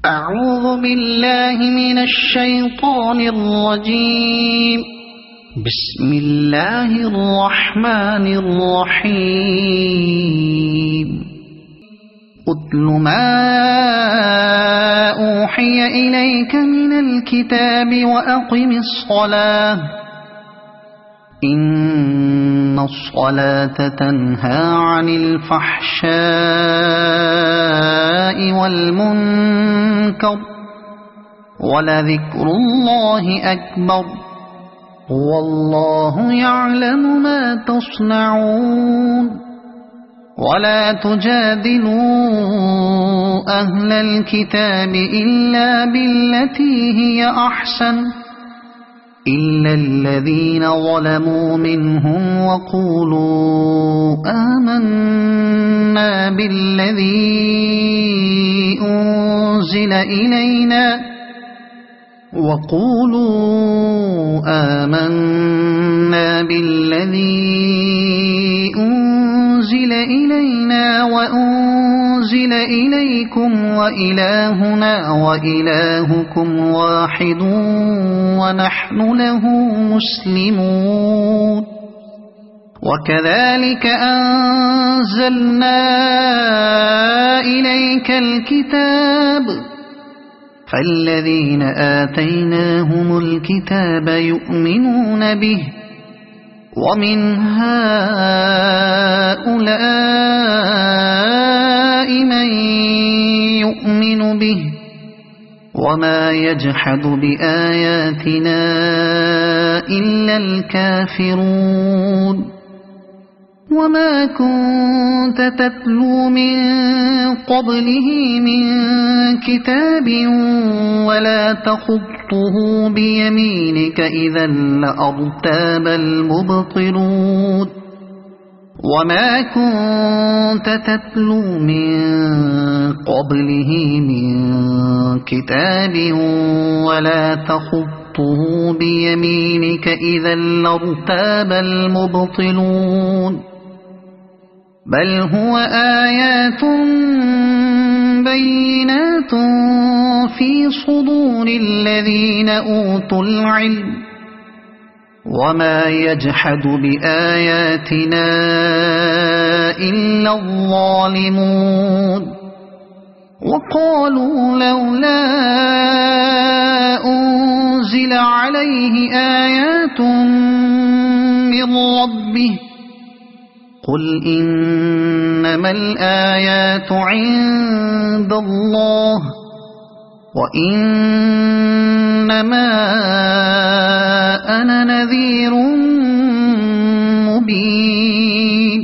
أعوذ بالله من الشيطان الرجيم. بسم الله الرحمن الرحيم. أتل ما أوحي إليك من الكتاب وأقم الصلاة إن الصلاة تنهى عن الفحشاء والمنكر ولذكر الله أكبر والله يعلم ما تصنعون. ولا تجادلوا أهل الكتاب إلا بالتي هي أحسن إلا الذين ظلموا منهم وقولوا آمنا بالذي أنزل إلينا وأنزل إليكم وإلهنا وإلهكم واحد ونحن له مسلمون. وكذلك أنزلنا إليك الكتاب فالذين آتيناهم الكتاب يؤمنون به ومن هؤلاء من يؤمن به وما يجحد بآياتنا إلا الكافرون. وما كنت تتلو من قبله من كتاب ولا تخطه بيمينك إذا لأرتاب المبطلون. وما كنت تتلو من قبله من كتاب ولا تخطه بيمينك إذا لارتاب المبطلون. بل هو آيات بينات في صدور الذين أوتوا العلم وما يجحد بآياتنا إلا الظالمون. وقالوا لولا أنزل عليه آيات من ربه قل إنما الآيات عند الله وإنما أنا نذير مبين.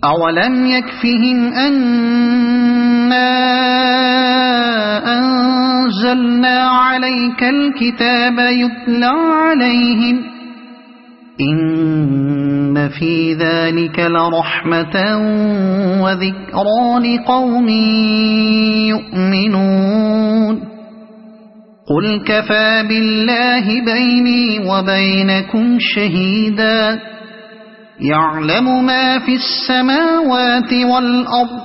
أولم يكفهم أنا أنزلنا عليك الكتاب يتلى عليهم إن في ذلك لرحمة وذكرى لقوم يؤمنون. قل كفى بالله بيني وبينكم شهيدا يعلم ما في السماوات والأرض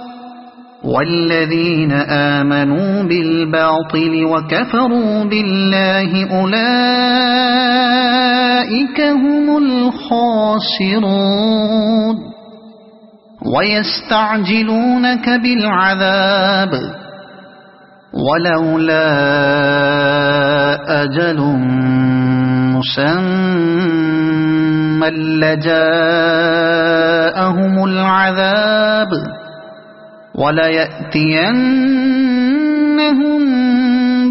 والذين آمنوا بالباطل وكفروا بالله أولئك هم الخاسرون. ويستعجلونك بالعذاب ولولا أجل مسمى لجاءهم العذاب وليأتينهم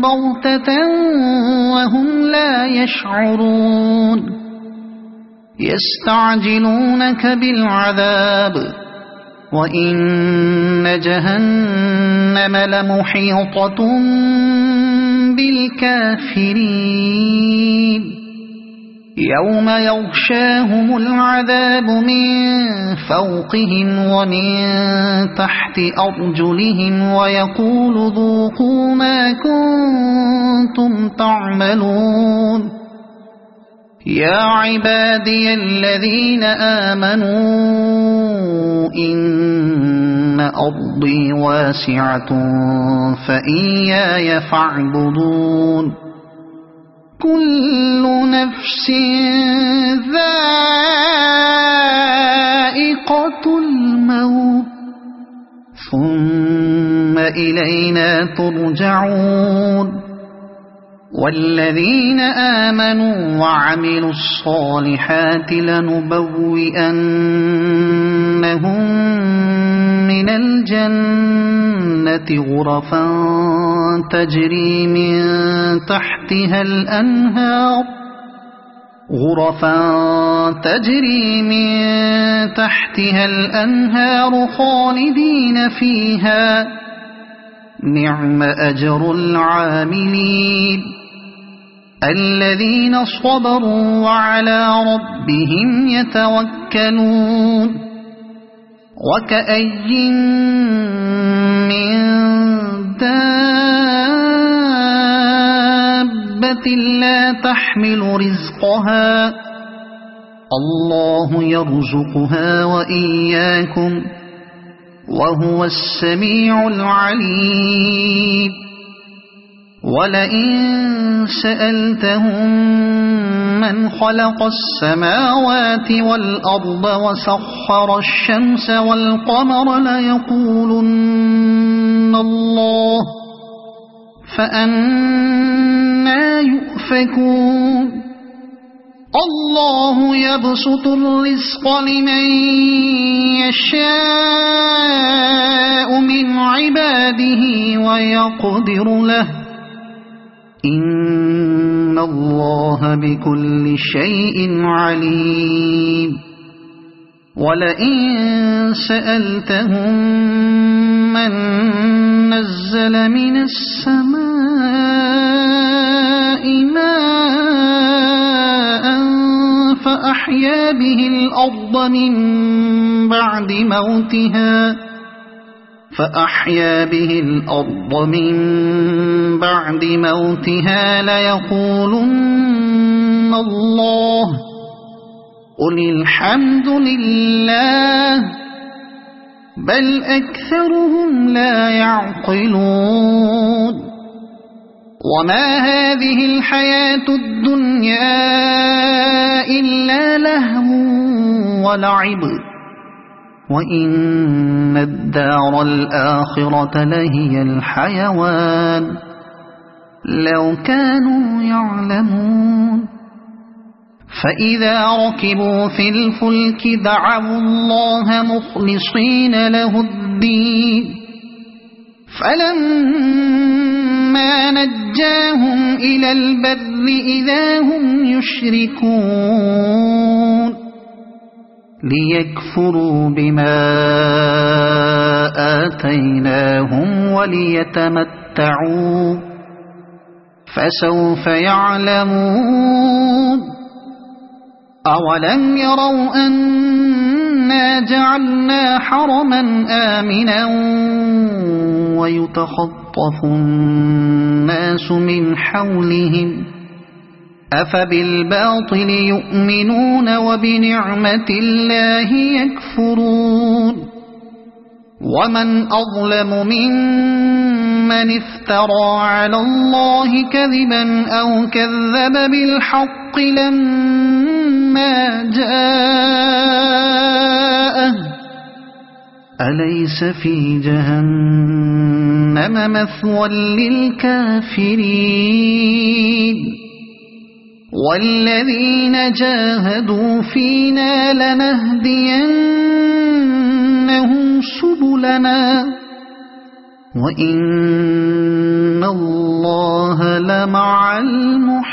بغتة وهم لا يشعرون. يستعجلونك بالعذاب وإن جهنم لمحيطة بالكافرين. يوم يغشاهم العذاب من فوقهم ومن تحت أرجلهم ويقول ذوقوا ما كنتم تعملون. يا عبادي الذين آمنوا إن أرضي واسعة فإياي فاعبدون كل نفس ذائقة الموت ثم إلينا ترجعون والذين آمنوا وعملوا الصالحات لنبوئنهم من الجنة غرفا تجري من تحتها الأنهار خالدين فيها نعم أجر العاملين الذين صبروا وعلى ربهم يتوكلون وكأي من دابة لا تحمل رزقها الله يرزقها وإياكم وهو السميع العليم ولئن سألتهم من خلق السماوات والأرض وسخر الشمس والقمر ليقولن الله فأنى يؤفكون الله يبسط الرزق لمن يشاء من عباده ويقدر له إن الله بكل شيء عليم ولئن سألتهم من نزل من السماء ماء فأحيا به الأرض من بعد موتها ليقولن الله قل الحمد لله بل أكثرهم لا يعقلون وما هذه الحياة الدنيا إلا لهو ولعب وإن الدار الآخرة لهي الحيوان لو كانوا يعلمون فإذا ركبوا في الفلك دعوا الله مخلصين له الدين فلما نجاهم إلى البر إذا هم يشركون ليكفروا بما آتيناهم وليتمتعوا فسوف يعلمون أولم يروا أنا جعلنا حرما آمنا ويتخطف الناس من حولهم أفبالباطل يؤمنون وبنعمة الله يكفرون ومن أظلم ممن افترى على الله كذبا أو كذب بالحق لما جاءه أليس في جهنم مثوى للكافرين والذين جاهدوا فينا لنهدينهم سبلنا وإن الله لمع المحسنين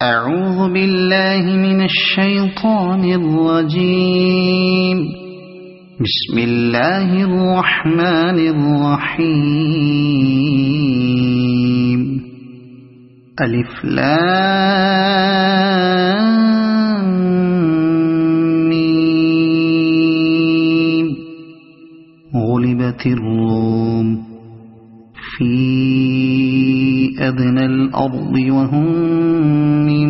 أعوذ بالله من الشيطان الرجيم بسم الله الرحمن الرحيم ألف لام ميم غلبت الروم في أدنى الأرض وهم من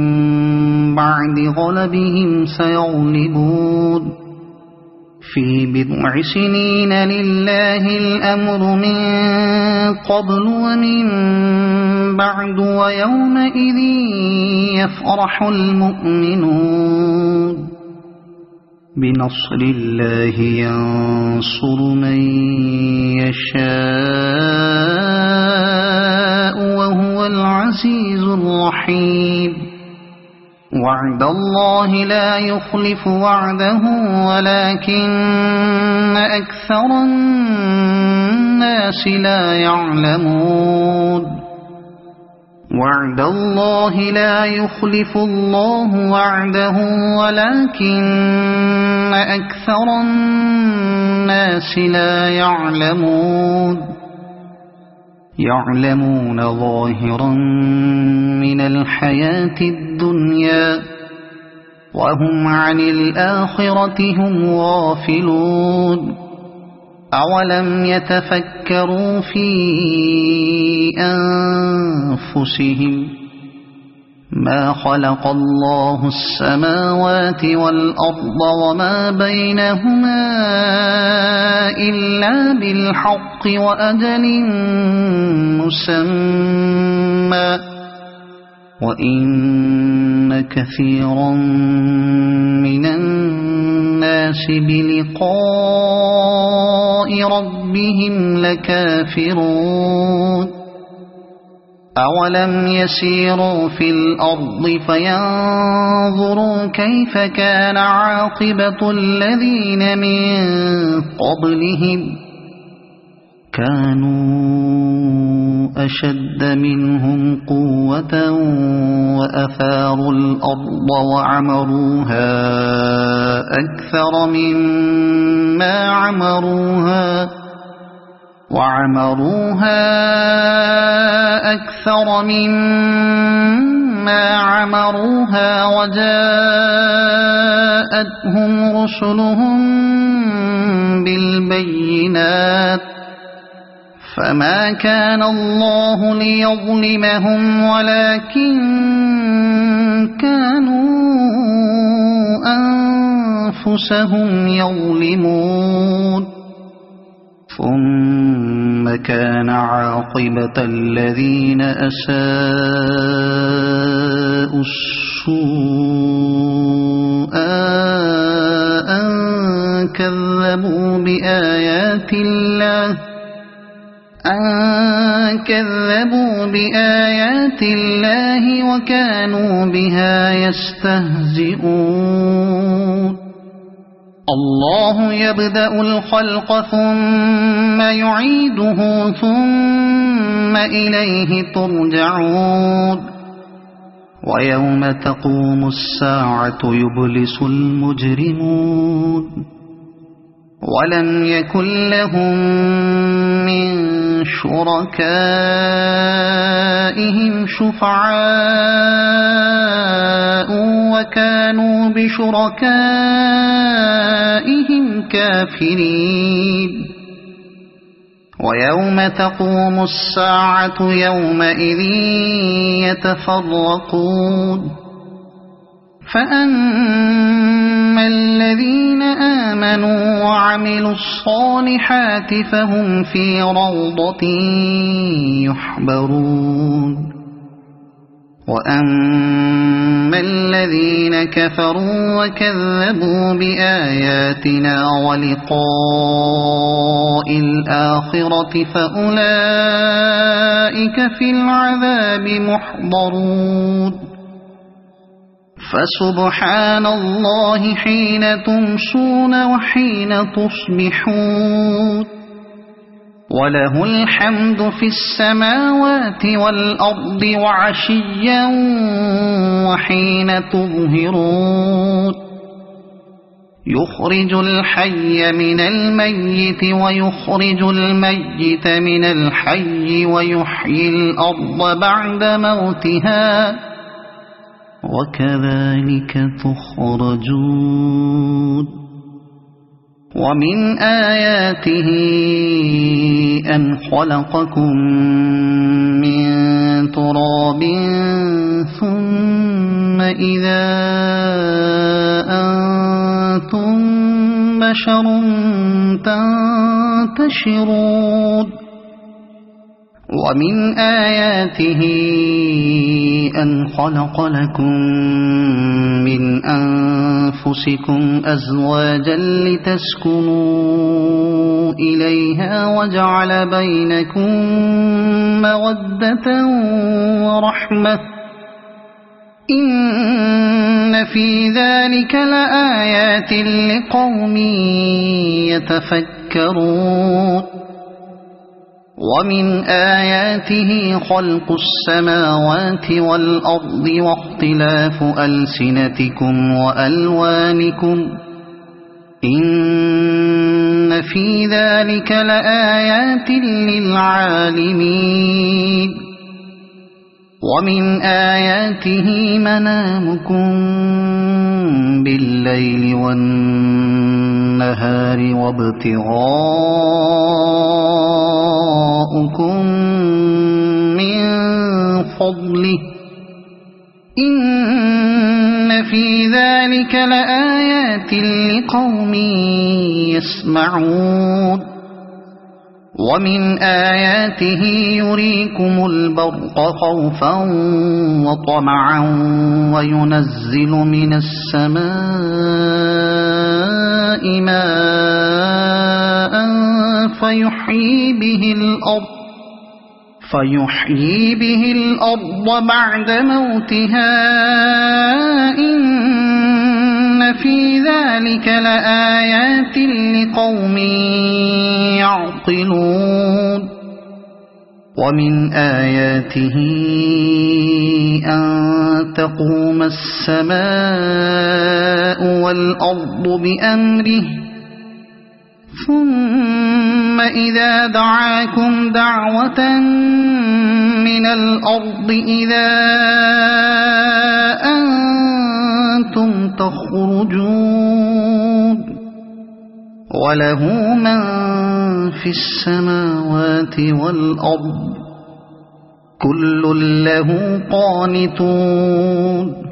بعد غلبهم سيغلبون في بضع سنين لله الأمر من قبل ومن بعد ويومئذ يفرح المؤمنون بنصر الله ينصر من يشاء وهو العزيز الرحيم وعد الله لا يخلف وعده ولكن أكثر الناس لا يعلمون وعد الله لا يخلف الله وعده ولكن أكثر الناس لا يعلمون يعلمون ظاهرا من الحياة الدنيا وهم عن الآخرة هم غافلون أولم يتفكروا في أنفسهم ما خلق الله السماوات والأرض وما بينهما إلا بالحق وأجل مسمى وإن كثيرا من الناس بلقاء ربهم لكافرون أولم يسيروا في الأرض فينظروا كيف كان عاقبة الذين من قبلهم كانوا أشد منهم قوة وأثاروا الأرض وعمروها أكثر مما عمروها وجاءتهم رسلهم بالبينات فما كان الله ليظلمهم ولكن كانوا أنفسهم يظلمون ثم كان عاقبة الذين أساءوا السوء أن كذبوا بآيات الله وكانوا بها يستهزئون الله يبدأ الخلق ثم يعيده ثم إليه ترجعون ويوم تقوم الساعة يبلس المجرمون ولم يكن لهم من شركائهم شفعاء وكانوا بشركائهم كافرين ويوم تقوم الساعة يومئذ يتفرقون فأما الذين آمنوا وعملوا الصالحات فهم في روضة يحبرون وأما الذين كفروا وكذبوا بآياتنا ولقاء الآخرة فأولئك في العذاب محضرون فسبحان الله حين تمسون وحين تصبحون وله الحمد في السماوات والأرض وعشيا وحين تظهرون يخرج الحي من الميت ويخرج الميت من الحي ويحيي الأرض بعد موتها وكذلك تخرجون ومن آياته أن خلقكم من تراب ثم إذا أنتم بشر تنتشرون ومن آياته أن خلق لكم من أنفسكم أزواجا لتسكنوا إليها وجعل بينكم مودة ورحمة إن في ذلك لآيات لقوم يتفكرون ومن آياته خلق السماوات والأرض واختلاف ألسنتكم وألوانكم إن في ذلك لآيات للعالمين ومن آياته منامكم بالليل والنهار وابتغاؤكم من فضله إن في ذلك لآيات لقوم يسمعون ومن آياته يريكم البرق خوفا وطمعا وينزل من السماء ماء فيحيي به الأرض بعد موتها إن في ذلك لآيات لقوم يعقلون ومن آياته أن تقوم السماء والأرض بأمره ثم إذا دعاكم دعوة من الأرض إذا أنتم تخرجون وله من في السماوات والأرض كل له قانتون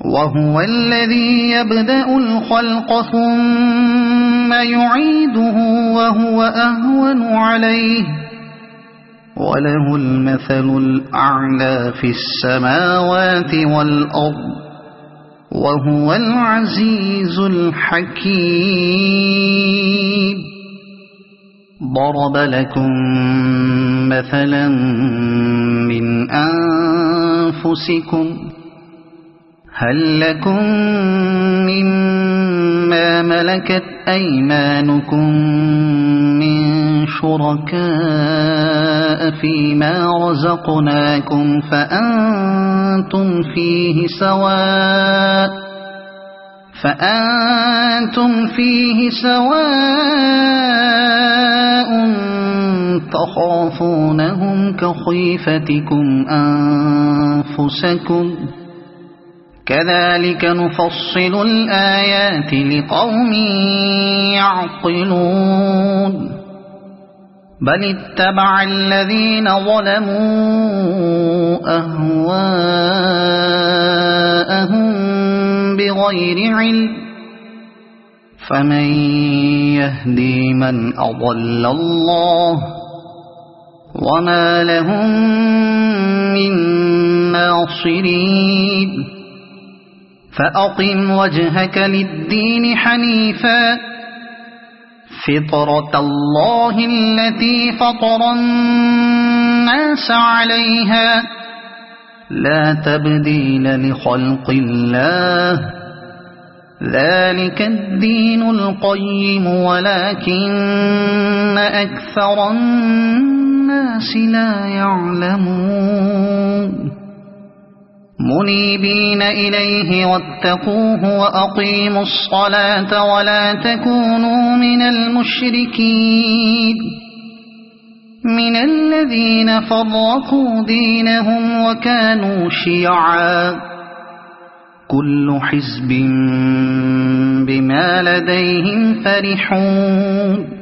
وهو الذي يبدأ الخلق ثم يعيده وهو أهون عليه وله المثل الأعلى في السماوات والأرض وهو العزيز الحكيم ضرب لكم مثلا من أنفسكم هل لكم مما ملكت أيمانكم من شركاء فيما رزقناكم فأنتم فيه سواء تخافونهم كخيفتكم أنفسكم كذلك نفصل الآيات لقوم يعقلون بل اتبع الذين ظلموا أهواءهم بغير علم فمن يهدي من أضل الله وما لهم من ناصرين فأقم وجهك للدين حنيفا فطرة الله التي فطر الناس عليها لا تبديل لخلق الله ذلك الدين القيم ولكن أكثر الناس لا يعلمون منيبين إليه واتقوه وأقيموا الصلاة ولا تكونوا من المشركين من الذين فرقوا دينهم وكانوا شيعا كل حزب بما لديهم فرحون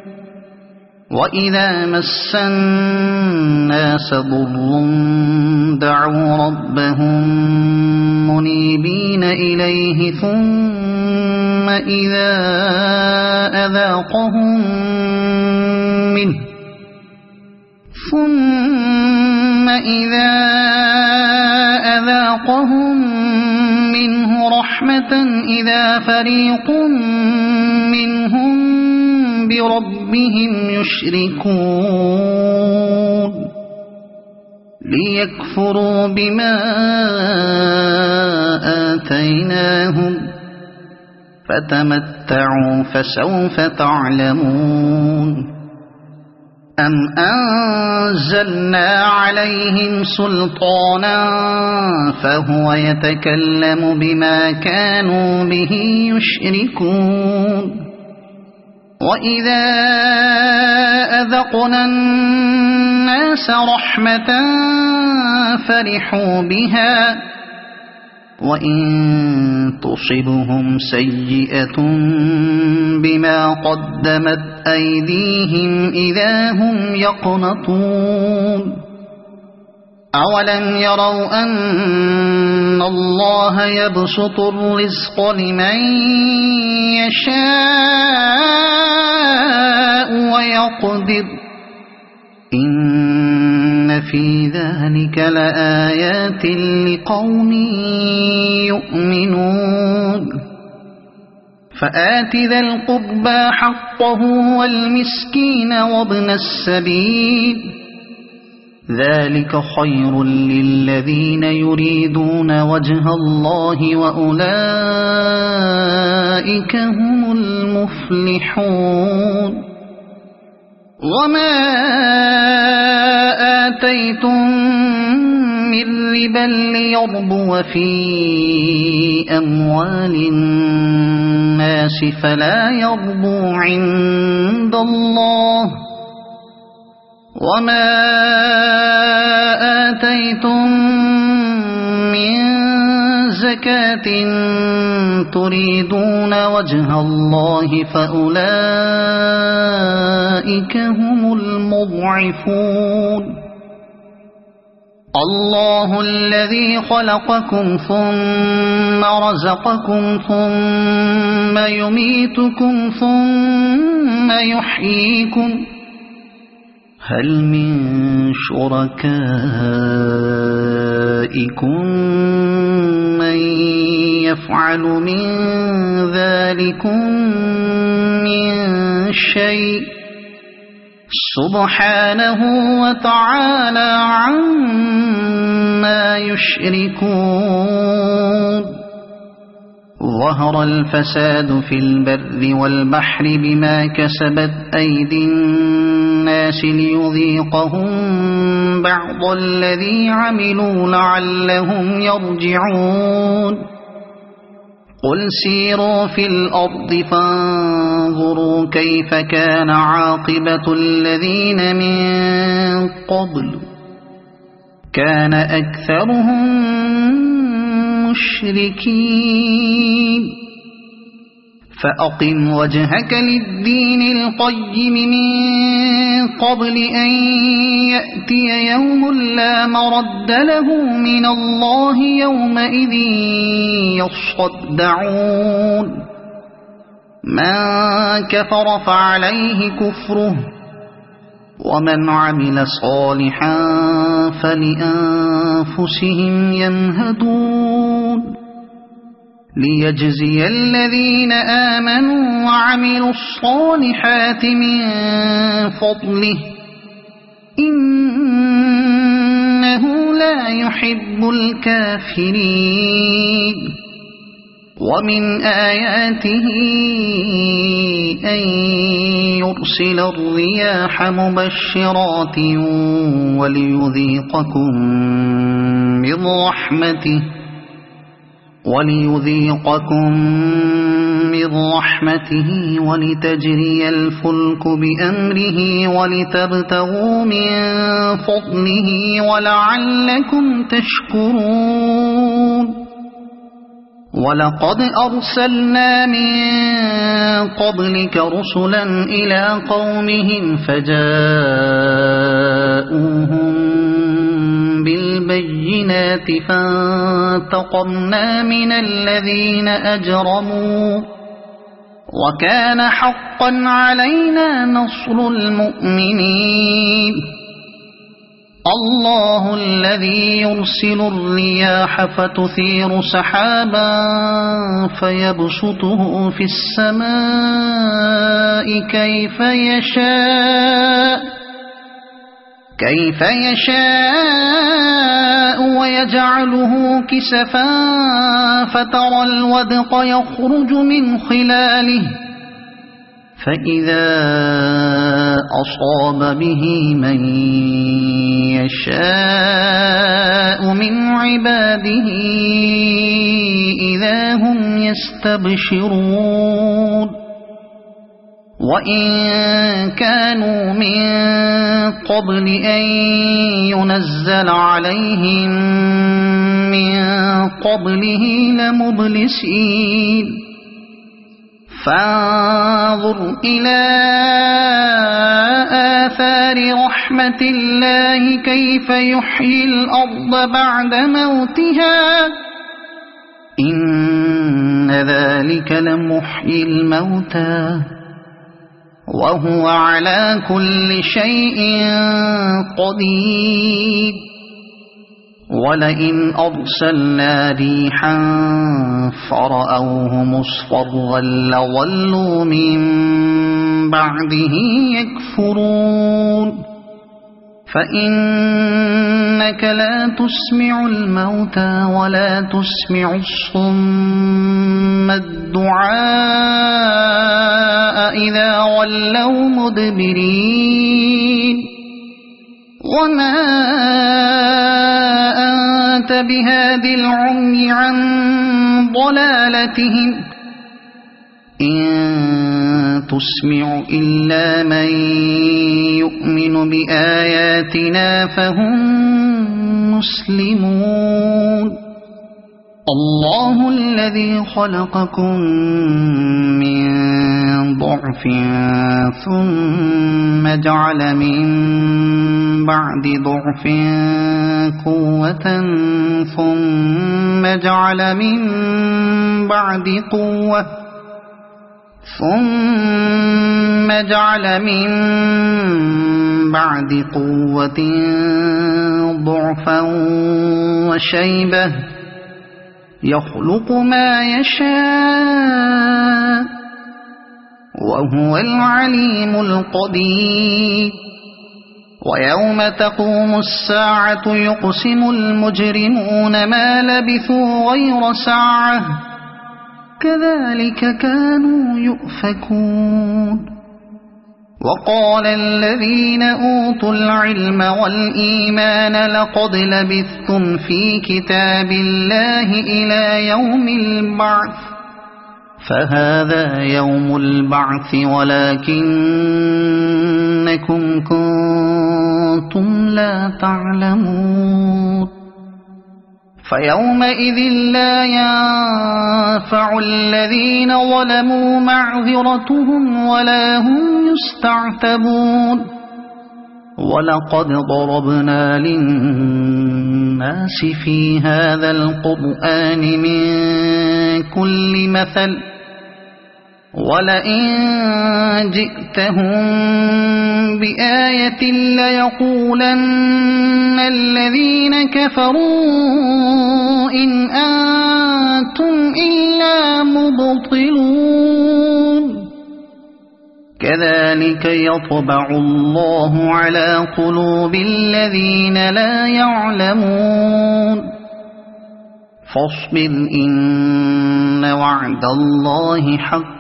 وإذا مس الناس ضر دعوا ربهم منيبين إليه ثم إذا أذاقهم منه رحمة إذا فريق منهم بربهم يشركون ليكفروا بما آتيناهم فتمتعوا فسوف تعلمون أم أنزلنا عليهم سلطانا فهو يتكلم بما كانوا به يشركون وإذا أذقنا الناس رحمة فرحوا بها وإن تصبهم سيئة بما قدمت أيديهم إذا هم يقنطون أولم يروا أن الله يبسط الرزق لمن يشاء ويقدر إن في ذلك لآيات لقوم يؤمنون فآت ذا القربى حقه والمسكين وابن السبيل ذلك خير للذين يريدون وجه الله وأولئك هم المفلحون وما آتيتم من ربا ليربو في أموال الناس فلا يربو عند الله وما آتيتم من زكاة تريدون وجه الله فأولئك هم المضعفون الله الذي خلقكم ثم رزقكم ثم يميتكم ثم يحييكم هل من شركائكم من يفعل من ذلكم من شيء سبحانه وتعالى عما يشركون ظهر الفساد في البر والبحر بما كسبت أيدي الناس ليذيقهم بعض الذي عملوا لعلهم يرجعون قل سيروا في الأرض فانظروا كيف كان عاقبة الذين من قبل كان أكثرهم مشركين فأقم وجهك للدين القيم من قبل أن يأتي يوم لا مرد له من الله يومئذ يصدعون من كفر فعليه كفره ومن عمل صالحا فلأنفسهم يمهدون ليجزي الذين آمنوا وعملوا الصالحات من فضله إنه لا يحب الكافرين ومن آياته أن يرسل الرياح مبشرات وليذيقكم من رحمته ولتجري الفلك بأمره ولتبتغوا من فضله ولعلكم تشكرون ولقد أرسلنا من قبلك رسلا إلى قومهم فجاءوهم بالبينات فانتقمنا من الذين أجرموا وكان حقا علينا نصر المؤمنين الله الذي يرسل الرياح فتثير سحابا فيبسطه في السماء كيف يشاء ويجعله كسفا فترى الودق يخرج من خلاله فإذا أصاب به من يشاء من عباده إذا هم يستبشرون وإن كانوا من قبل أن ينزل عليهم من قبله لمبلسين فانظر إلى آثار رحمة الله كيف يحيي الأرض بعد موتها إن ذلك لمحيي الموتى وهو على كل شيء قدير ولئن أرسلنا ريحا فرأوه مصفرا لظلوا من بعده يكفرون فإنك لا تسمع الموتى ولا تسمع الصم الدعاء إذا ولوا مدبرين وما أنت بهاد العمي عن ضلالتهم إن تسمع إلا من يؤمن بآياتنا فهم مسلمون الله الذي خلقكم من ضعف ثم جعل من بعد ضعف قوة ثم جعل من بعد قوة ضعفا وشيبة يخلق ما يشاء وهو العليم القدير ويوم تقوم الساعة يقسم المجرمون ما لبثوا غير ساعة كذلك كانوا يؤفكون وقال الذين أوتوا العلم والإيمان لقد لبثتم في كتاب الله إلى يوم البعث فهذا يوم البعث ولكنكم كنتم لا تعلمون فيومئذ لا ينفع الذين ظلموا معذرتهم ولا هم يستعتبون ولقد ضربنا للناس في هذا القرآن من كل مثل ولئن جئتهم بآية ليقولن الذين كفروا إن أنتم إلا مبطلون كذلك يطبع الله على قلوب الذين لا يعلمون فاصبر إن وعد الله حق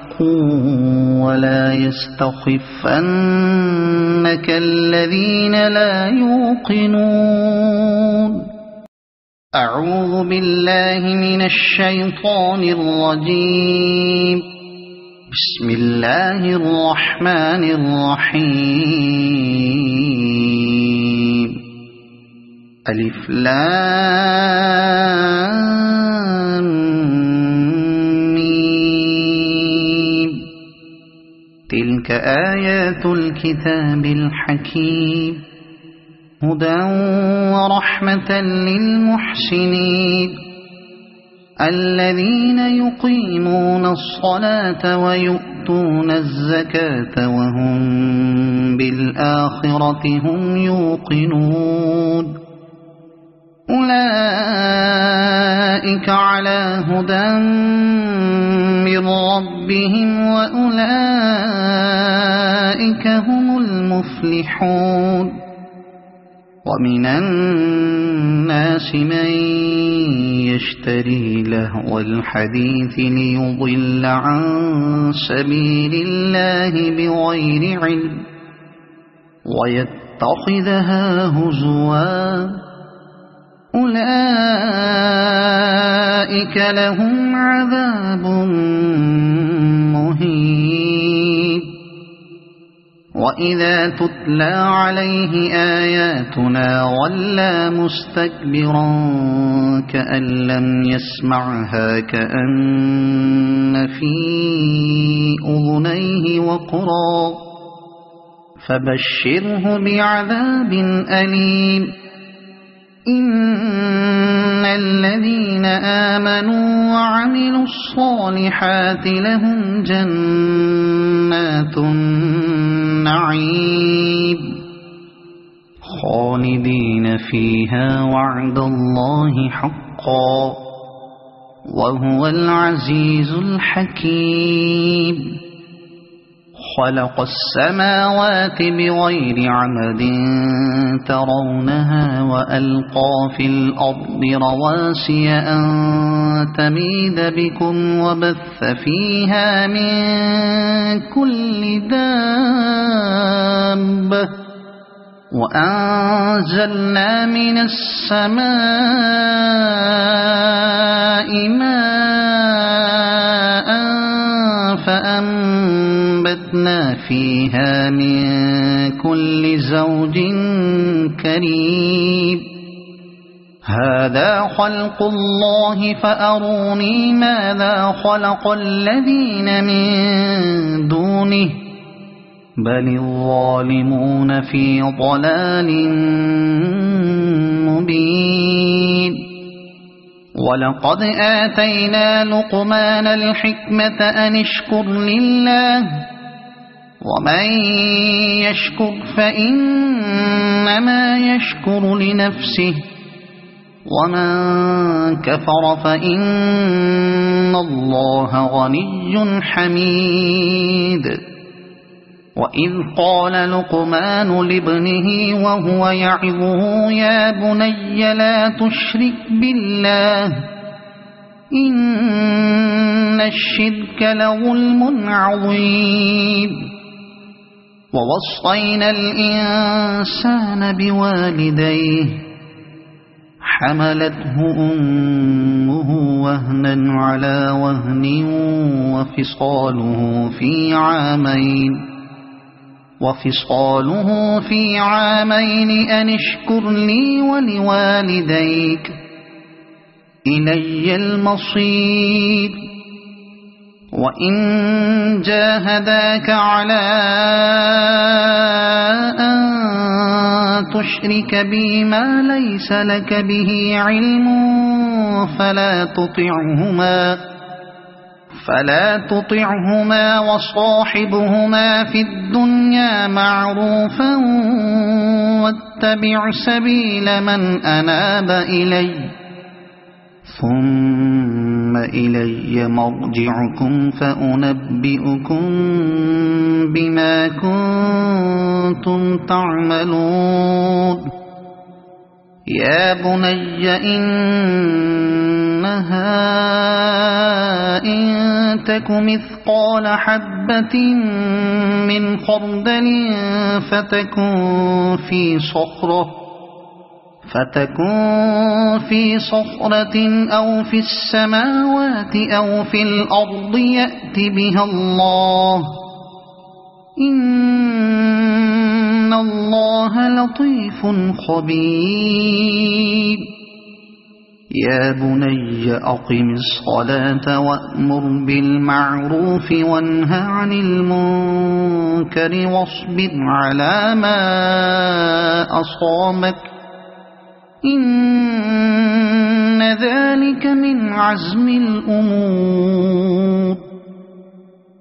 ولا يستخفنك الذين لا يوقنون أعوذ بالله من الشيطان الرجيم بسم الله الرحمن الرحيم ألف لام تلك آيات الكتاب الحكيم هدى ورحمة للمحسنين الذين يقيمون الصلاة ويؤتون الزكاة وهم بالآخرة هم يوقنون أولئك على هدى من ربهم وأولئك هم المفلحون ومن الناس من يشتري لهو الحديث ليضل عن سبيل الله بغير علم ويتخذها هزوا أولئك لهم عذاب مهين وإذا تتلى عليه آياتنا ولى مستكبرا كأن لم يسمعها كأن في أذنيه وقرا فبشره بعذاب أليم إن الذين آمنوا وعملوا الصالحات لهم جنات النعيم خالدين فيها وعد الله حقا وهو العزيز الحكيم خلق السماوات بغير عمد ترونها وألقى في الأرض رواسي أن تميد بكم وبث فيها من كل دابة وأنزلنا من السماء ماء فأنبتنا فيها من كل زوج كريم هذا خلق الله فأروني ماذا خلق الذين من دونه بل الظالمون في ضلال مبين ولقد آتينا لقمان الحكمة أن اشكر لله ومن يشكر فإنما يشكر لنفسه ومن كفر فإن الله غني حميد وإذ قال لقمان لابنه وهو يعظه يا بني لا تشرك بالله إن الشرك لظلم عظيم ووصينا الإنسان بوالديه حملته أمه وهنا على وهن وفصاله في عامين أن اشكر لي ولوالديك إلي المصير وإن جاهداك على أن تشرك بي ما ليس لك به علم فلا تطعهما وصاحبهما في الدنيا معروفا واتبع سبيل من أناب إلي ثم إلي مرجعكم فأنبئكم بما كنتم تعملون يا بني إنها إن تك مثقال حبة من خردل فتكن في صخرة أو في السماوات أو في الأرض يأت بها الله إن الله لطيف خبير يا بني أقم الصلاة وأمر بالمعروف وانه عن المنكر واصبر على ما أصابك إن ذلك من عزم الأمور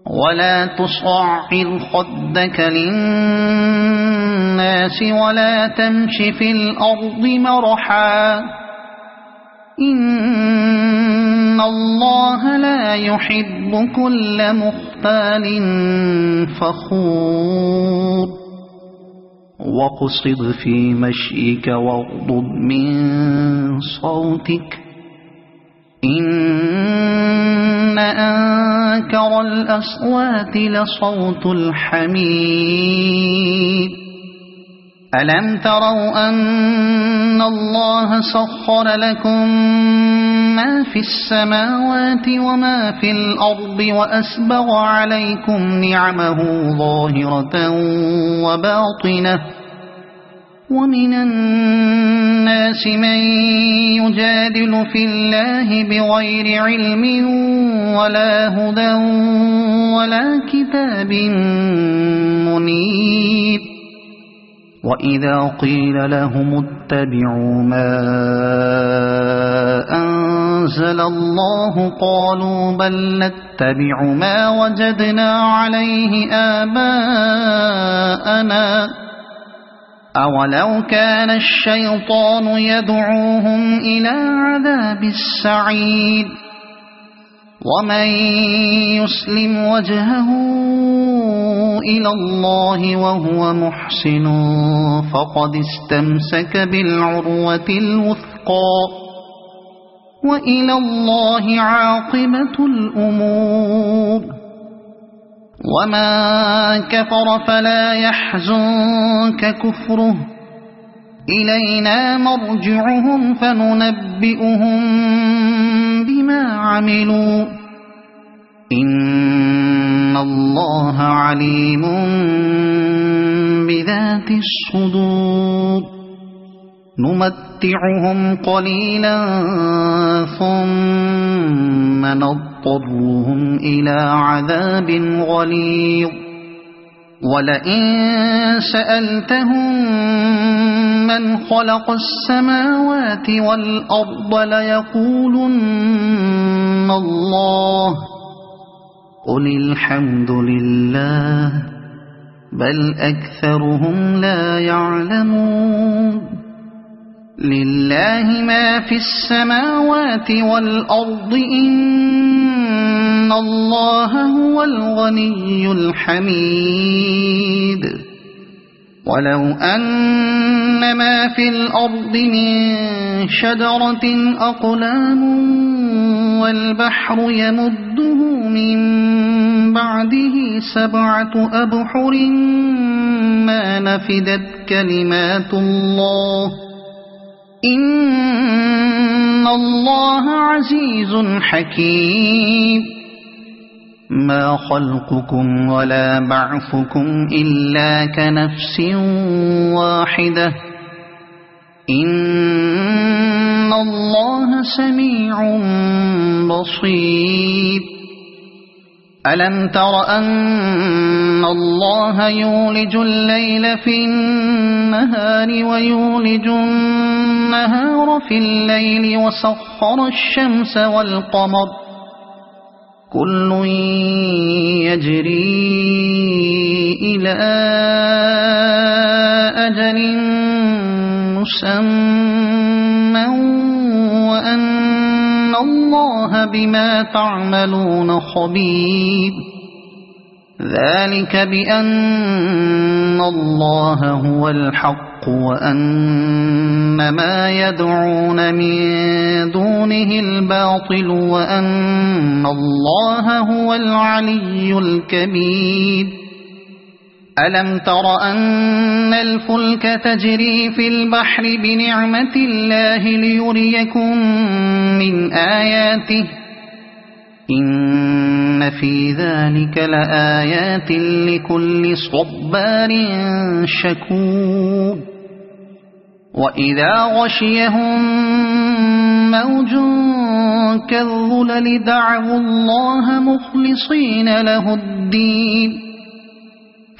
ولا تصعر خدك للناس ولا تمش في الأرض مرحا إن الله لا يحب كل مختال فخور واقصد في مشيك واغضض من صوتك إن أنكر الأصوات لصوت الحميد ألم تروا أن الله سخر لكم ما في السماوات وما في الأرض وأسبغ عليكم نعمه ظاهرة وباطنة ومن الناس من يجادل في الله بغير علم ولا هدى ولا كتاب منير وإذا قيل لهم اتبعوا ما أنزل الله قالوا بل نتبع ما وجدنا عليه آباءنا أولو كان الشيطان يدعوهم إلى عذاب السعير ومن يسلم وجهه إلى الله وهو محسن فقد استمسك بالعروة الوثقى وإلى الله عاقبة الأمور وما كفر فلا يحزنك كفره إلينا مرجعهم فننبئهم بما عملوا إن الله عليم بذات الصدور نمتعهم قليلا ثم نضطرهم إلى عذاب غليظ ولئن سألتهم من خلق السماوات والأرض ليقولن الله قل الحمد لله بل أكثرهم لا يعلمون لله ما في السماوات والأرض إن الله هو الغني الحميد ولو أن ما في الأرض من شجرة أقلام والبحر يمده من بعده 7 أبحر ما نفدت كلمات الله إن الله عزيز حكيم ما خلقكم ولا بعثكم إلا كنفس واحدة إن الله سميع بصير ألم تر أن الله يولج الليل في النهار ويولج النهار في الليل وسخر الشمس والقمر كل يجري إلى أجل مسمى وأن الله بما تعملون خبير ذلك بأن الله هو الحق وأن ما يدعون من دونه الباطل وأن الله هو العلي الكبير ألم تر أن الفلك تجري في البحر بنعمة الله ليريكم من آياته إن في ذلك لآيات لكل صبار شكور وإذا غشيهم موج كالظلل دعوا الله مخلصين له الدين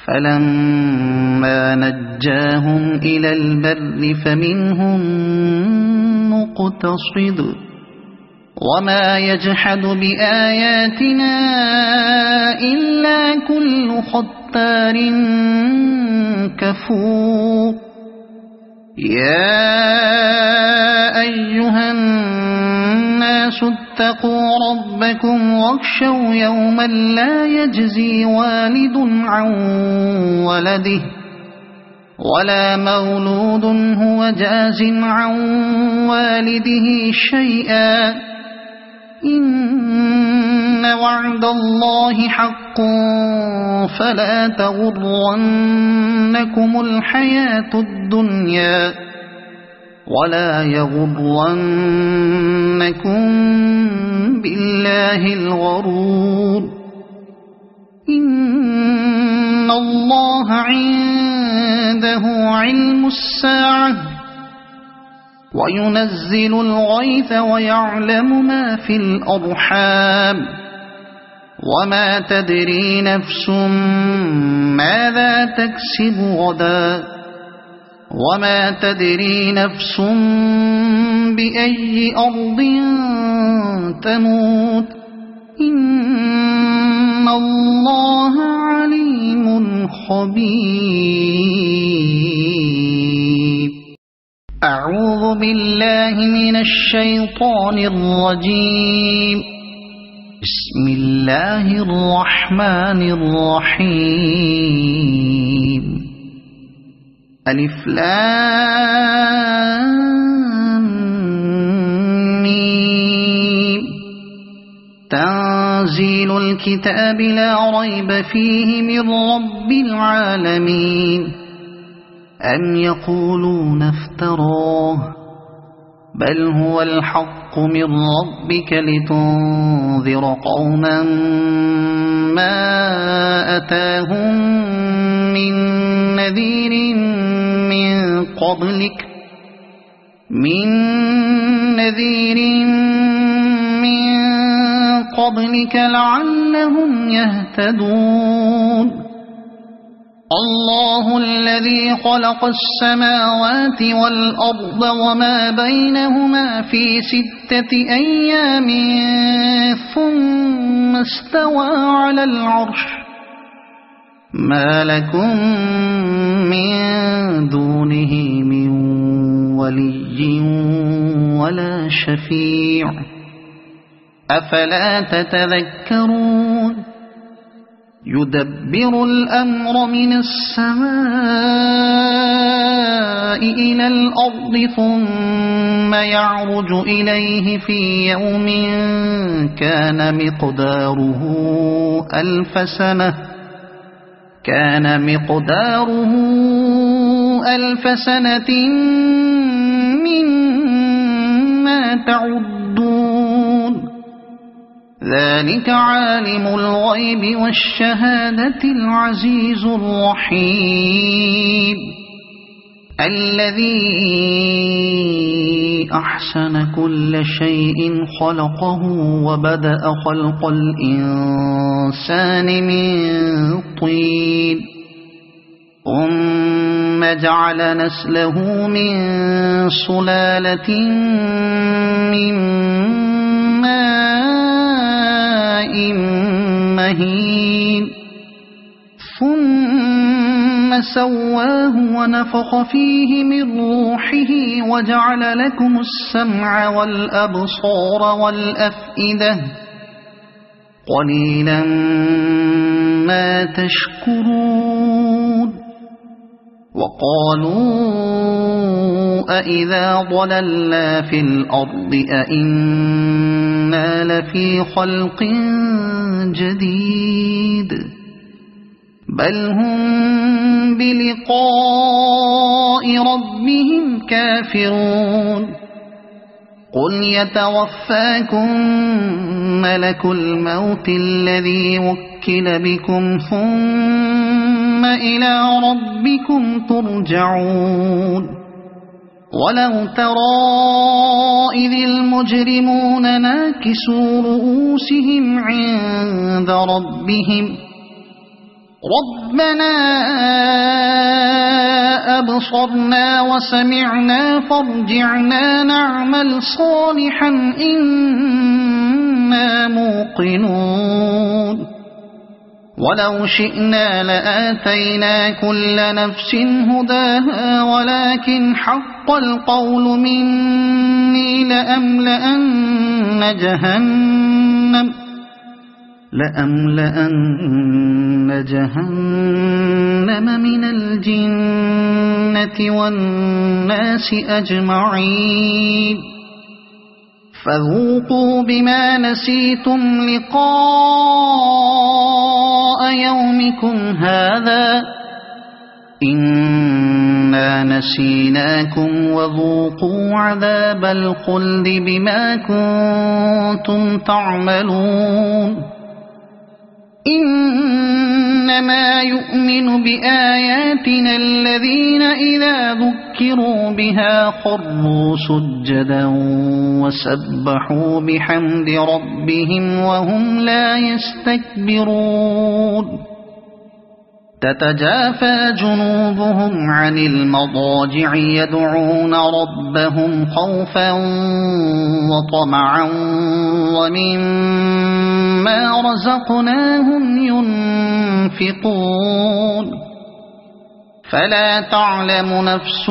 فلما نجاهم إلى البر فمنهم مقتصد وما يجحد بآياتنا إلا كل ختار كفور يا أيها الناس اتقوا ربكم واخشوا يوما لا يجزي والد عن ولده ولا مولود هو جاز عن والده شيئا إن وعد الله حق فلا تغرنكم الحياة الدنيا ولا يغرنكم بالله الغرور إن الله عنده علم الساعة وينزل الغيث ويعلم ما في الأرحام وما تدري نفس ماذا تكسب غدا وما تدري نفس بأي أرض تموت إن الله عليم خبير أعوذ بالله من الشيطان الرجيم بسم الله الرحمن الرحيم ألف لام ميم تنزيل الكتاب لا ريب فيه من رب العالمين أم يقولون افتراه بل هو الحق من ربك لتنذر قوما ما أتاهم من نذير من قبلك لعلهم يهتدون الله الذي خلق السماوات والأرض وما بينهما في 6 أيام ثم استوى على العرش ما لكم من دونه من ولي ولا شفيع أفلا تتذكرون يدبر الأمر من السماء إلى الأرض ثم يعرج إليه في يوم كان مقداره ألف سنة مما تعدون ذلك عالم الغيب والشهادة العزيز الرحيم الذي أحسن كل شيء خلقه وبدأ خلق الإنسان من طين ثم جعل نسله من سلالة من ماء مهين ثم سواه ونفخ فيه من روحه وجعل لكم السمع والأبصار والأفئدة قليلا ما تشكرون وقالوا أإذا ضللنا في الأرض أإنا لفي خلق جديد بل هم بلقاء ربهم كافرون قل يتوفاكم ملك الموت الذي وكل بكم ثم إلى ربكم ترجعون ولو ترى إذ المجرمون ناكسوا رؤوسهم عند ربهم ربنا أبصرنا وسمعنا فارجعنا نعمل صالحا إنا موقنون ولو شئنا لآتينا كل نفس هداها ولكن حق القول مني لأملأن جهنم من الجنة والناس أجمعين فذوقوا بما نسيتم لقاء يومكم هذا إنا نسيناكم وذوقوا عذاب الخلد بما كنتم تعملون إنما يؤمن بآياتنا الذين إذا ذكروا بها خروا سجدا وسبحوا بحمد ربهم وهم لا يستكبرون تتجافى جنوبهم عن المضاجع يدعون ربهم خوفا وطمعا ومما رزقناهم ينفقون فلا تعلم نفس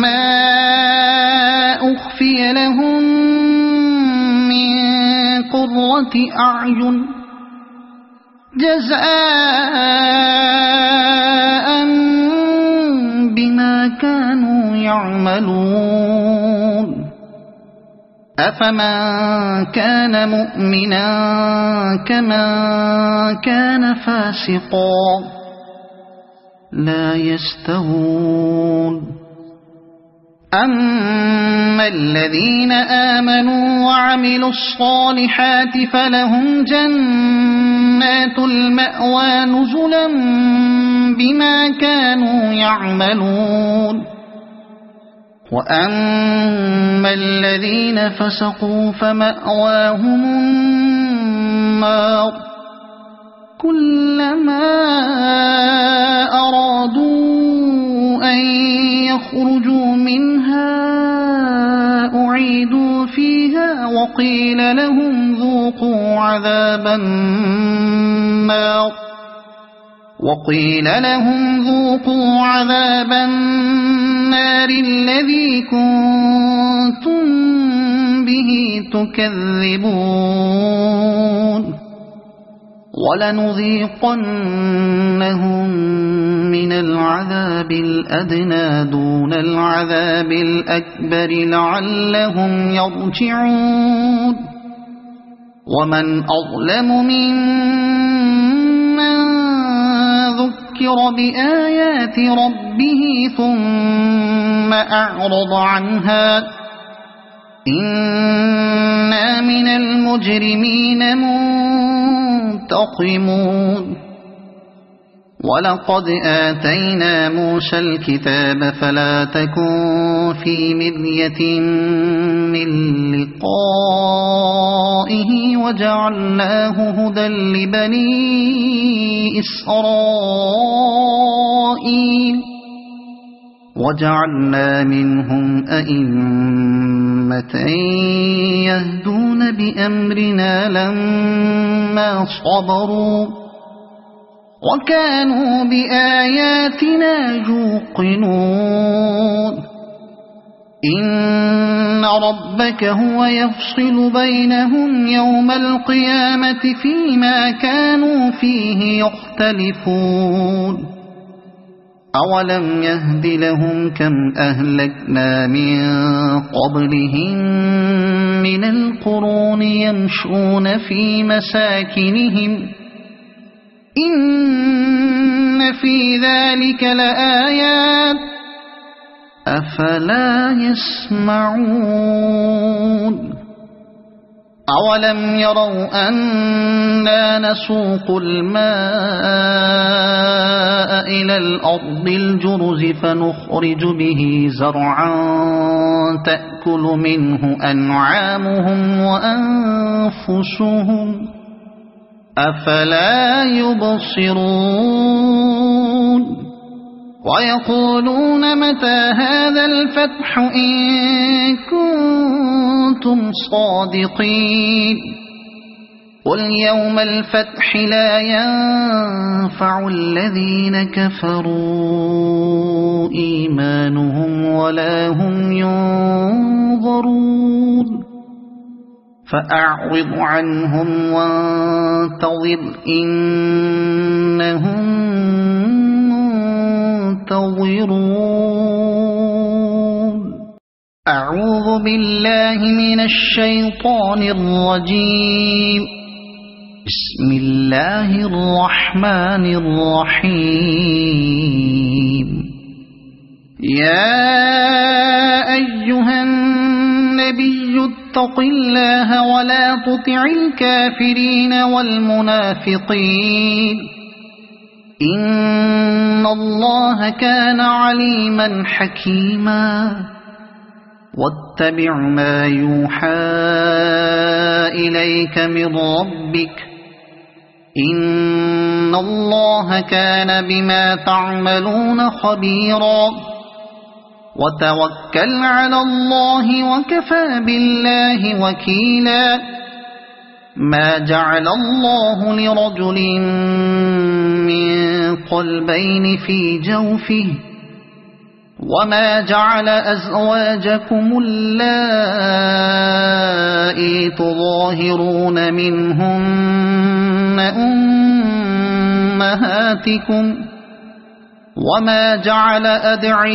ما أخفي لهم من قرة أعين جزاء بما كانوا يعملون أفمن كان مؤمنا كمن كان فاسقا لا يستوون أما الذين آمنوا وعملوا الصالحات فلهم جنات المأوى نزلا بما كانوا يعملون وأما الذين فسقوا فمأواهم النار كلما أرادوا أن يخرجوا منها أعيدوا فيها وقيل لهم ذوقوا عذاب النار الذي كنتم به تكذبون ولنذيقنهم من العذاب الأدنى دون العذاب الأكبر لعلهم يرجعون ومن أظلم ممن ذكر بآيات ربه ثم أعرض عنها إنا من المجرمين منتقمون ولقد آتينا موسى الكتاب فلا تكن في مرية من لقائه وجعلناه هدى لبني إسرائيل وجعلنا منهم أئمة يهدون بأمرنا لما صبروا وكانوا بآياتنا يوقنون إن ربك هو يفصل بينهم يوم القيامة فيما كانوا فيه يختلفون أولم يهد لهم كم أهلكنا من قبلهم من القرون يمشون في مساكنهم إن في ذلك لآيات أفلا يسمعون أولم يروا أنا نسوق الماء إلى الأرض الجرز فنخرج به زرعا تأكل منه أنعامهم وأنفسهم أفلا يبصرون ويقولون متى هذا الفتح إن كنتم صادقين قل يوم الفتح لا ينفع الذين كفروا إيمانهم ولا هم ينظرون فأعرض عنهم وانتظر إنهم منتظرون أعوذ بالله من الشيطان الرجيم بسم الله الرحمن الرحيم يا أيها النبي اتق الله ولا تطع الكافرين والمنافقين إن الله كان عليما حكيما واتبع ما يوحى إليك من ربك إن الله كان بما تعملون خبيرا وتوكل على الله وكفى بالله وكيلا ما جعل الله لرجل من قلبين في جوفه وما جعل أزواجكم اللائي تظاهرون منهن أمهاتكم وما جعل أدعياءكم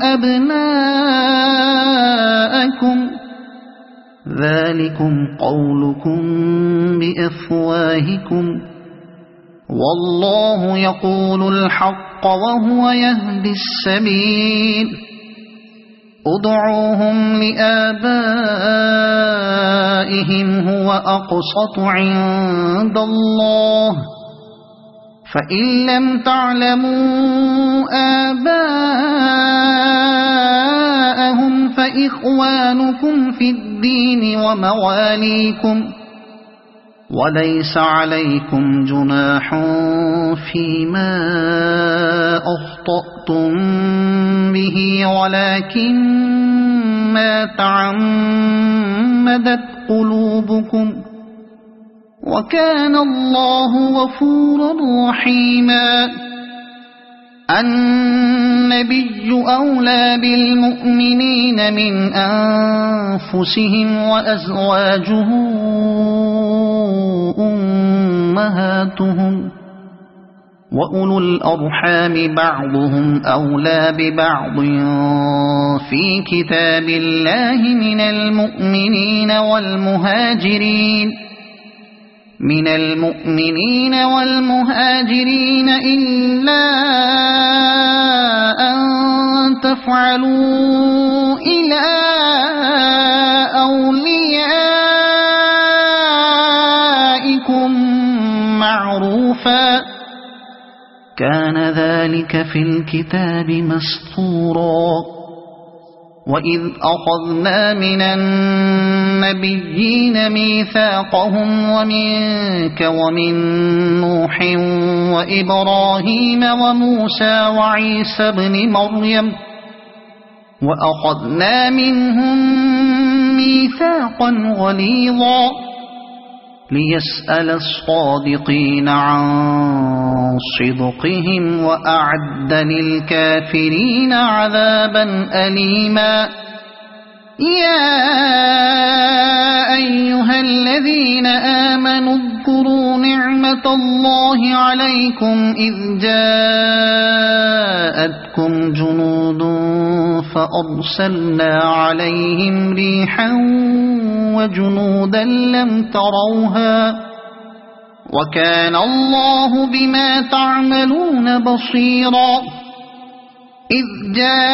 أبناءكم ذلكم قولكم بأفواهكم والله يقول الحق وهو يهدي السبيل ادعوهم لآبائهم هو أقسط عند الله فإن لم تعلموا آباءهم فإخوانكم في الدين ومواليكم وليس عليكم جناح فيما أخطأتم به ولكن ما تعمدت قلوبكم وكان الله غفورا رحيما النبي أولى بالمؤمنين من أنفسهم وأزواجه أمهاتهم وأولو الأرحام بعضهم أولى ببعض في كتاب الله من المؤمنين والمهاجرين إلا أن تفعلوا إلى أوليائكم معروفا كان ذلك في الكتاب مسطورا وإذ أخذنا من النبيين ميثاقهم ومنك ومن نوح وإبراهيم وموسى وعيسى بن مريم وأخذنا منهم ميثاقا غليظا ليسأل الصادقين عن صدقهم وأعد للكافرين عذابا أليما يا أيها الذين آمنوا اذكروا نعمة الله عليكم إذ جاءتكم جنود فأرسلنا عليهم ريحا وجنودا لم تروها وكان الله بما تعملون بصيرا إذ جاءوكم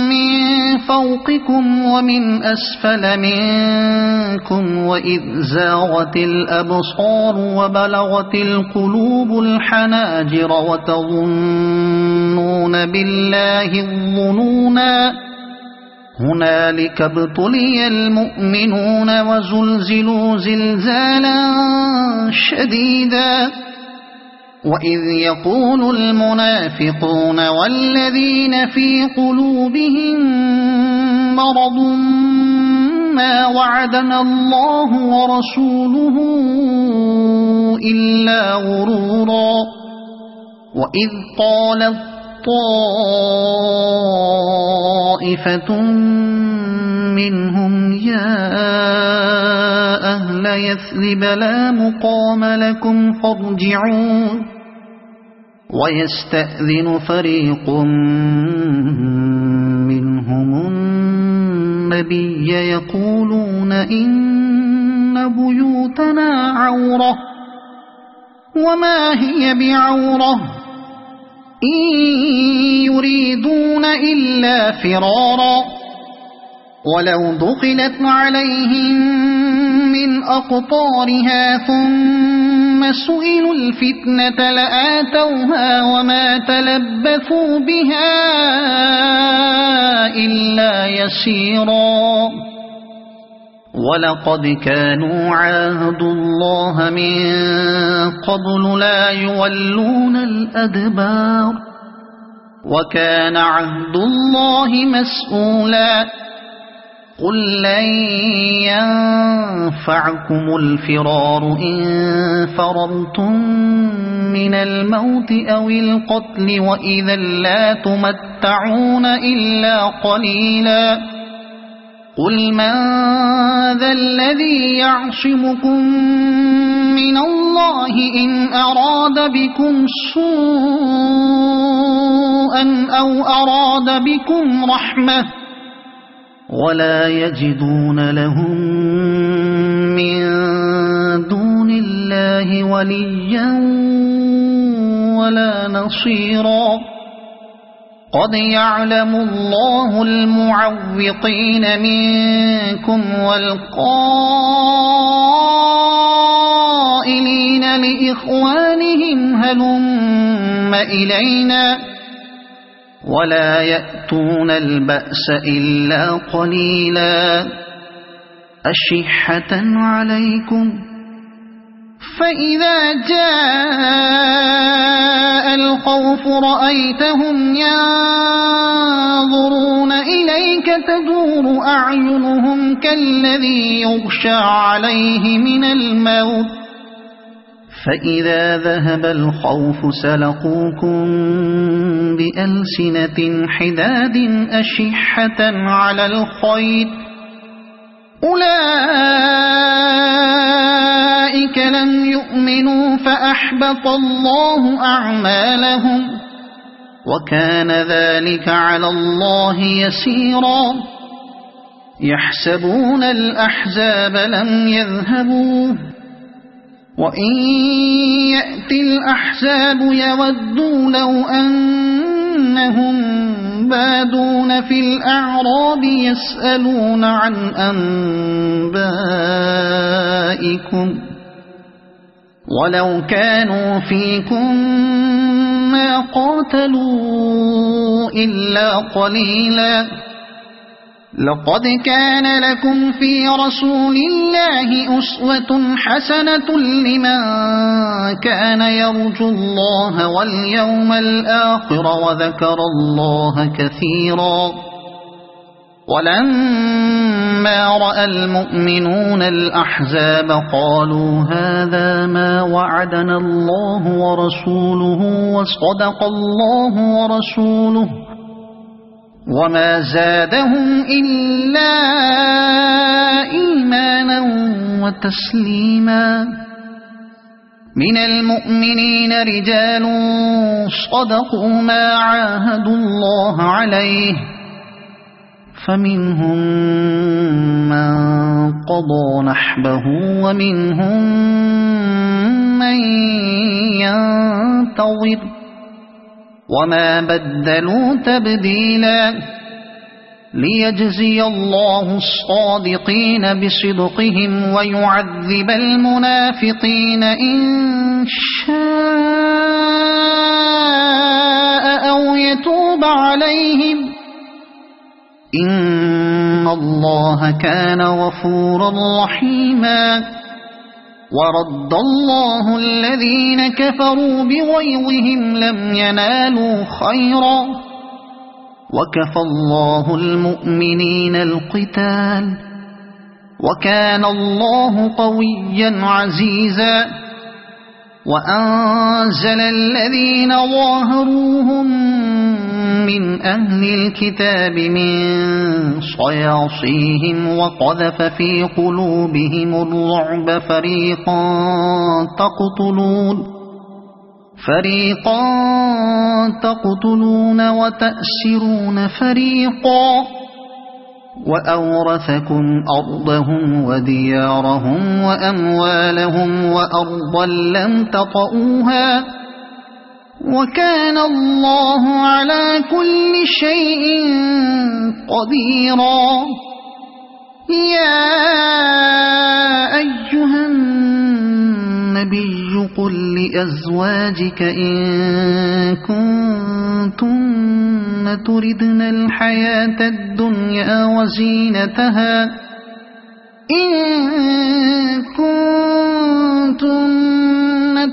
من فوقكم ومن أسفل منكم وإذ زاغت الأبصار وبلغت القلوب الحناجر وتظنون بالله الظنونا هنالك ابتلي المؤمنون وزلزلوا زلزالا شديدا وإذ يقول المنافقون والذين في قلوبهم مرض ما وعدنا الله ورسوله إلا غرورا وإذ قالت طائفة منهم يا أهل يثرب لا مقام لكم فارجعون ويستأذن فريق منهم النبي يقولون إن بيوتنا عورة وما هي بعورة إن يريدون إلا فرارا ولو دخلت عليهم من أقطارها ثم سئلوا الفتنة لآتوها وما تلبثوا بها إلا يسيرا ولقد كانوا عاهدوا الله من قبل لا يولون الأدبار وكان عهد الله مسؤولا قل لن ينفعكم الفرار إن فررتم من الموت أو القتل وإذا لا تمتعون إلا قليلا قل من ذا الذي يعصمكم من الله إن أراد بكم سوءا أو أراد بكم رحمة ولا يجدون لهم من دون الله وليا ولا نصيرا قد يعلم الله المعوقين منكم والقائلين لإخوانهم هلم إلينا ولا يأتون البأس إلا قليلا أشحة عليكم فإذا جاء الخوف رأيتهم ينظرون إليك تدور أعينهم كالذي يغشى عليه من الموت فإذا ذهب الخوف سلقوكم بألسنة حداد أشحة على الخير أولئك لم يؤمنوا فأحبط الله أعمالهم وكان ذلك على الله يسيرا يحسبون الأحزاب لم يذهبوا وإن يأتي الأحزاب يودوا لو أنهم بادون في الأعراب يسألون عن أنبائكم ولو كانوا فيكم ما قاتلوا إلا قليلا لقد كان لكم في رسول الله أسوة حسنة لمن كان يرجو الله واليوم الآخر وذكر الله كثيرا ولما رأى المؤمنون الأحزاب قالوا هذا ما وعدنا الله ورسوله وصدق الله ورسوله وما زادهم إلا إيمانا وتسليما من المؤمنين رجال صدقوا ما عاهدوا الله عليه فمنهم من قضى نحبه ومنهم من ينتظر وما بدلوا تبديلا ليجزي الله الصادقين بصدقهم ويعذب المنافقين إن شاء أو يتوب عليهم إن الله كان غفورا رحيما ورد الله الذين كفروا بغيظهم لم ينالوا خيرا وكفى الله المؤمنين القتال وكان الله قويا عزيزا وأنزل الذين ظاهروهم من أهل الكتاب من صياصيهم وقذف في قلوبهم الرعب فريقا تقتلون وتأسرون فريقا وأورثكم أرضهم وديارهم وأموالهم وأرضا لم تطئوها وكان الله على كل شيء قديرا يا أيها النبي قل لأزواجك إن كنتن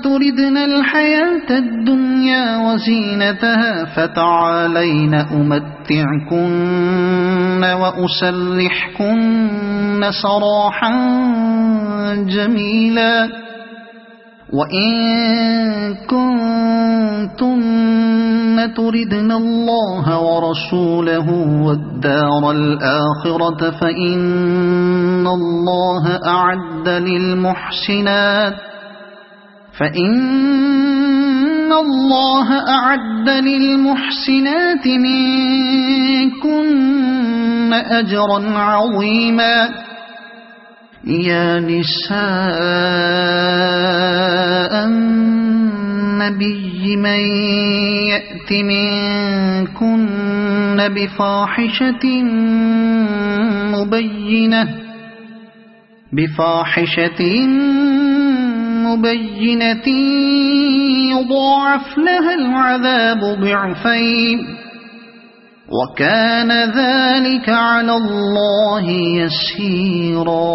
تردن الحياة الدنيا وزينتها فتعالين أمتعكن وأسرحكن سراحا جميلا وإن كنتن تردن الله ورسوله والدار الآخرة فإن الله أعد للمحسنات منكن أجرا عظيما يا نساء النبي من يأت منكن بفاحشة مبينة يضاعف لها العذاب ضعفين وكان ذلك على الله يسيرا